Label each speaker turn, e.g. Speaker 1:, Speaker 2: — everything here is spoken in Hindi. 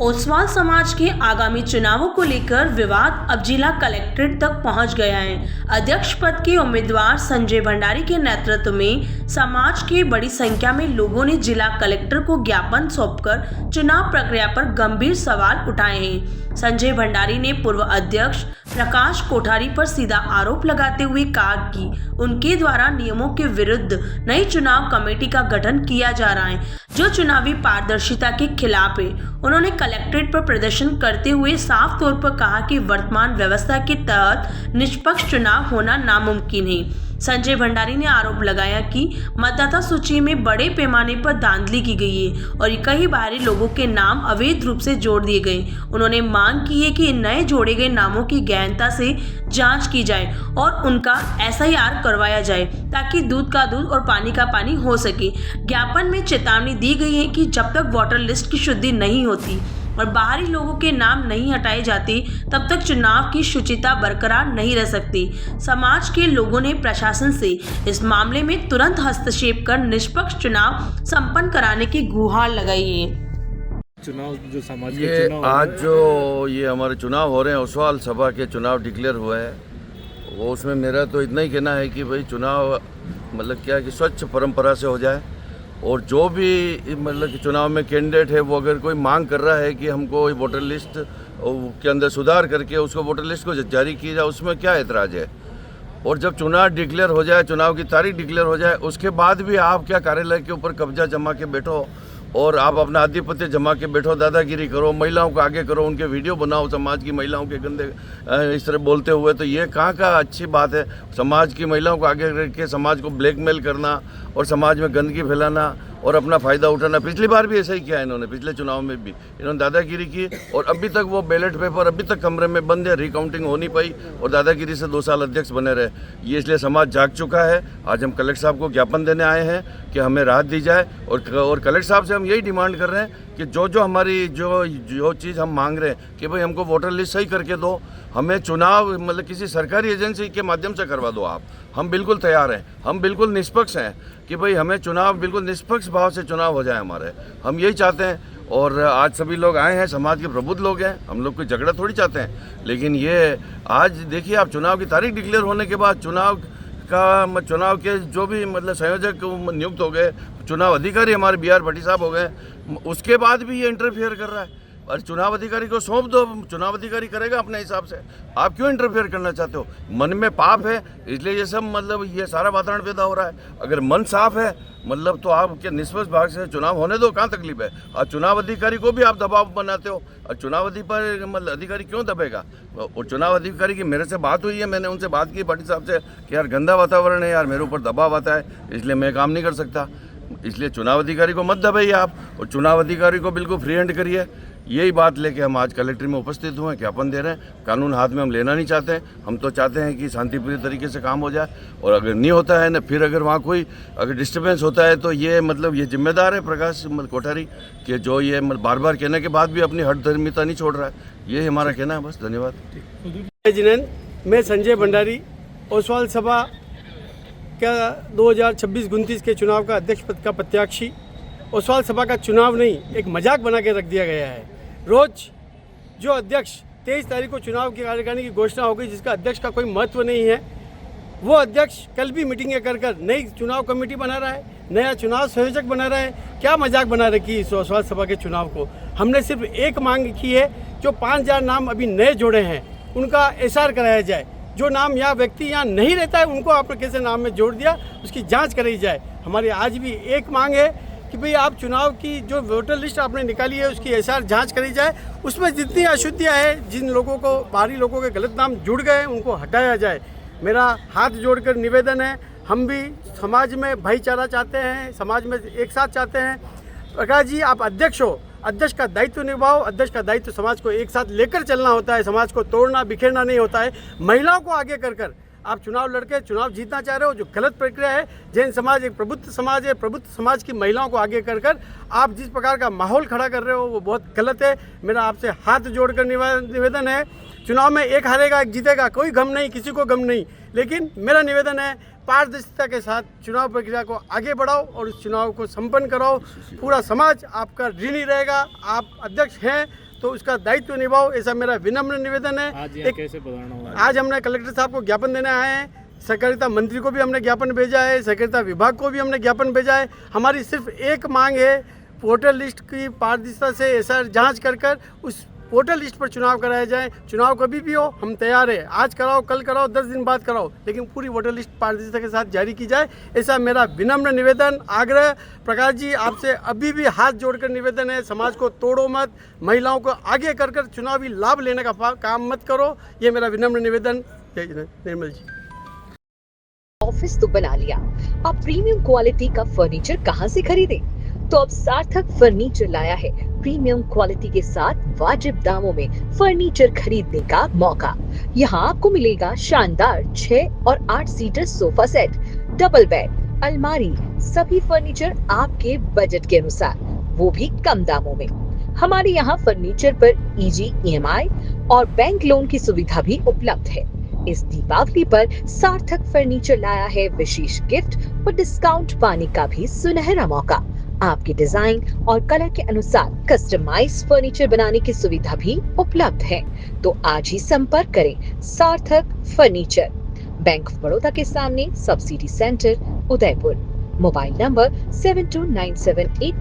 Speaker 1: ओसवाल समाज के आगामी चुनावों को लेकर विवाद अब जिला कलेक्ट्रेट तक पहुंच गया है। अध्यक्ष पद के उम्मीदवार संजय भंडारी के नेतृत्व में समाज के बड़ी संख्या में लोगों ने जिला कलेक्टर को ज्ञापन सौंपकर चुनाव प्रक्रिया पर गंभीर सवाल उठाए हैं। संजय भंडारी ने पूर्व अध्यक्ष प्रकाश कोठारी पर सीधा आरोप लगाते हुए कहा कि उनके द्वारा नियमों के विरुद्ध नई चुनाव कमेटी का गठन किया जा रहा है, जो चुनावी पारदर्शिता के खिलाफ है। उन्होंने कलेक्ट्रेट पर प्रदर्शन करते हुए साफ तौर पर कहा कि वर्तमान व्यवस्था के तहत निष्पक्ष चुनाव होना नामुमकिन है। संजय भंडारी ने आरोप लगाया कि मतदाता सूची में बड़े पैमाने पर धांधली की गई है और कई बाहरी लोगों के नाम अवैध रूप से जोड़ दिए गए। उन्होंने मांग की है कि नए जोड़े गए नामों की गहनता से जांच की जाए और उनका एसआईआर करवाया जाए ताकि दूध का दूध और पानी का पानी हो सके। ज्ञापन में चेतावनी दी गई है कि जब तक वोटर लिस्ट की शुद्धि नहीं होती और बाहरी लोगों के नाम नहीं हटाए जाते, तब तक चुनाव की शुचिता बरकरार नहीं रह सकती। समाज के लोगों ने प्रशासन से इस मामले में तुरंत हस्तक्षेप कर निष्पक्ष चुनाव संपन्न कराने की गुहार लगाई है।
Speaker 2: चुनाव जो समाज के चुनाव
Speaker 3: आज जो ये हमारे चुनाव हो रहे हैं, ओसवाल सभा के चुनाव डिक्लेयर हुए हैं, वो उसमें मेरा तो इतना ही कहना है कि भाई चुनाव मतलब क्या है कि स्वच्छ परंपरा से हो जाए और जो भी मतलब कि चुनाव में कैंडिडेट है वो अगर कोई मांग कर रहा है कि हमको वोटर लिस्ट के अंदर सुधार करके उसको वोटर लिस्ट को जारी किया जाए, उसमें क्या ऐतराज़ है। और जब चुनाव डिक्लेयर हो जाए, चुनाव की तारीख डिक्लेयर हो जाए, उसके बाद भी आप क्या कार्यालय के ऊपर कब्जा जमा के बैठो और आप अपना आधिपत्य जमा के बैठो, दादागिरी करो, महिलाओं को आगे करो, उनके वीडियो बनाओ समाज की महिलाओं के गंदे इस तरह बोलते हुए, तो ये कहाँ का अच्छी बात है। समाज की महिलाओं को आगे रख के समाज को ब्लैकमेल करना और समाज में गंदगी फैलाना और अपना फ़ायदा उठाना। पिछली बार भी ऐसा ही किया इन्होंने, पिछले चुनाव में भी इन्होंने दादागिरी की और अभी तक वो बैलेट पेपर अभी तक कमरे में बंद है, रिकाउंटिंग हो नहीं पाई और दादागिरी से 2 साल अध्यक्ष बने रहे। ये इसलिए समाज जाग चुका है। आज हम कलेक्टर साहब को ज्ञापन देने आए हैं कि हमें राहत दी जाए और कलेक्टर साहब से हम यही डिमांड कर रहे हैं कि जो हमारी जो चीज़ हम मांग रहे हैं कि भाई हमको वोटर लिस्ट सही करके दो, हमें चुनाव मतलब किसी सरकारी एजेंसी के माध्यम से करवा दो आप। हम बिल्कुल तैयार हैं, हम बिल्कुल निष्पक्ष हैं कि भाई हमें चुनाव बिल्कुल निष्पक्ष भाव से चुनाव हो जाए हमारे, हम यही चाहते हैं। और आज सभी लोग आए हैं, समाज के प्रबुद्ध लोग हैं, हम लोग कोई झगड़ा थोड़ी चाहते हैं। लेकिन ये आज देखिए, आप चुनाव की तारीख डिक्लेयर होने के बाद चुनाव के जो भी मतलब संयोजक नियुक्त हो गए, चुनाव अधिकारी हमारे BR भट्टी साहब हो गए, उसके बाद भी ये इंटरफेयर कर रहा है। और चुनाव अधिकारी को सौंप दो, चुनाव अधिकारी करेगा अपने हिसाब से। आप क्यों इंटरफेयर करना चाहते हो? मन में पाप है इसलिए ये सब मतलब ये सारा वातावरण पैदा हो रहा है। अगर मन साफ है मतलब तो आप क्या निष्पक्ष भाग से चुनाव होने दो, कहाँ तकलीफ है। और चुनाव अधिकारी को भी आप दबाव बनाते हो और चुनाव अधिकारी क्यों दबेगा। और चुनाव अधिकारी की मेरे से बात हुई है, मैंने उनसे बात की भट्टी साहब से कि यार गंदा वातावरण है यार, मेरे ऊपर दबाव आता है इसलिए मैं काम नहीं कर सकता। इसलिए चुनाव अधिकारी को मत दबाइए आप और चुनाव अधिकारी को बिल्कुल फ्री हैंड करिए। यही बात लेके हम आज कलेक्ट्रेट में उपस्थित हुए हैं, ज्ञापन दे रहे हैं। कानून हाथ में हम लेना नहीं चाहते हैं, हम तो चाहते हैं कि शांतिप्रिय तरीके से काम हो जाए। और अगर नहीं होता है ना, फिर अगर वहाँ कोई अगर डिस्टर्बेंस होता है तो ये मतलब ये जिम्मेदार है प्रकाश कोठारी कि जो ये बार बार कहने के बाद भी अपनी हठधर्मिता नहीं छोड़ रहा है। ये हमारा कहना है, बस। धन्यवाद।
Speaker 4: मैं संजय भंडारी, ओसवाल सभा का 2026-29 के चुनाव का अध्यक्ष पद का प्रत्याशी। ओसवाल सभा का चुनाव नहीं, एक मजाक बना के रख दिया गया है। रोज जो अध्यक्ष 23 तारीख को चुनाव की कार्यकारिणी की घोषणा हो गई, जिसका अध्यक्ष का कोई महत्व नहीं है, वो अध्यक्ष कल भी मीटिंगें कर नई चुनाव कमेटी बना रहा है, नया चुनाव संयोजक बना रहा है। क्या मजाक बना रखी इस ओसवाल सभा के चुनाव को। हमने सिर्फ एक मांग की है, जो 5000 नाम अभी नए जोड़े हैं उनका एसआर कराया जाए। जो नाम या व्यक्ति यहाँ नहीं रहता है उनको आपने कैसे नाम में जोड़ दिया, उसकी जाँच कराई जाए। हमारी आज भी एक मांग है कि भाई आप चुनाव की जो वोटर लिस्ट आपने निकाली है उसकी एसआर जांच करी जाए, उसमें जितनी अशुद्धियाँ हैं, जिन लोगों को बाहरी लोगों के गलत नाम जुड़ गए उनको हटाया जाए। मेरा हाथ जोड़कर निवेदन है, हम भी समाज में भाईचारा चाहते हैं, समाज में एक साथ चाहते हैं। प्रकाश जी, आप अध्यक्ष हो, अध्यक्ष का दायित्व निभाओ। अध्यक्ष का दायित्व समाज को एक साथ लेकर चलना होता है, समाज को तोड़ना बिखेरना नहीं होता है। महिलाओं को आगे कर आप चुनाव लड़के चुनाव जीतना चाह रहे हो, जो गलत प्रक्रिया है। जैन समाज एक प्रबुद्ध समाज है, प्रबुद्ध समाज की महिलाओं को आगे कर आप जिस प्रकार का माहौल खड़ा कर रहे हो वो बहुत गलत है। मेरा आपसे हाथ जोड़कर निवेदन है, चुनाव में एक हारेगा एक जीतेगा, कोई गम नहीं, किसी को गम नहीं, लेकिन मेरा निवेदन है पारदर्शिता के साथ चुनाव प्रक्रिया को आगे बढ़ाओ और उस चुनाव को संपन्न कराओ। पूरा समाज आपका ऋणी रहेगा। आप अध्यक्ष हैं तो उसका दायित्व निभाओ, ऐसा मेरा विनम्र निवेदन है।
Speaker 2: आज यहाँ कैसे पधारना हुआ?
Speaker 4: आज हमने कलेक्टर साहब को ज्ञापन देने आए हैं, सहकारिता मंत्री को भी हमने ज्ञापन भेजा है, सहकारिता विभाग को भी हमने ज्ञापन भेजा है। हमारी सिर्फ एक मांग है, वोटर लिस्ट की पारदर्शिता से ऐसा जांच कर उस वोटर लिस्ट पर चुनाव कराया जाए। चुनाव कभी भी हो हम तैयार है, आज कराओ, कल कराओ, 10 दिन बाद कराओ, लेकिन पूरी वोटर लिस्ट पारदर्शिता के साथ जारी की जाए, ऐसा मेरा विनम्र निवेदन आग्रह। प्रकाश जी आपसे अभी भी हाथ जोड़कर निवेदन है, समाज को तोड़ो मत, महिलाओं को आगे कर चुनावी लाभ लेने का काम मत करो, ये मेरा विनम्र निवेदन। निर्मल जी,
Speaker 5: ऑफिस तो बना लिया, अब प्रीमियम क्वालिटी का फर्नीचर कहाँ से खरीदे? तो अब सार्थक फर्नीचर लाया है प्रीमियम क्वालिटी के साथ वाजिब दामों में फर्नीचर खरीदने का मौका। यहाँ आपको मिलेगा शानदार 6 और 8 seater sofa set, double bed, अलमारी, सभी फर्नीचर आपके बजट के अनुसार, वो भी कम दामों में। हमारे यहाँ फर्नीचर पर इजी EMI और बैंक लोन की सुविधा भी उपलब्ध है। इस दीपावली पर सार्थक फर्नीचर लाया है विशेष गिफ्ट और डिस्काउंट पाने का भी सुनहरा मौका। आपके डिजाइन और कलर के अनुसार कस्टमाइज्ड फर्नीचर बनाने की सुविधा भी उपलब्ध है। तो आज ही संपर्क करें सार्थक फर्नीचर, बैंक ऑफ बड़ौदा के सामने, subsidy centre, Udaipur. Mobile number 729788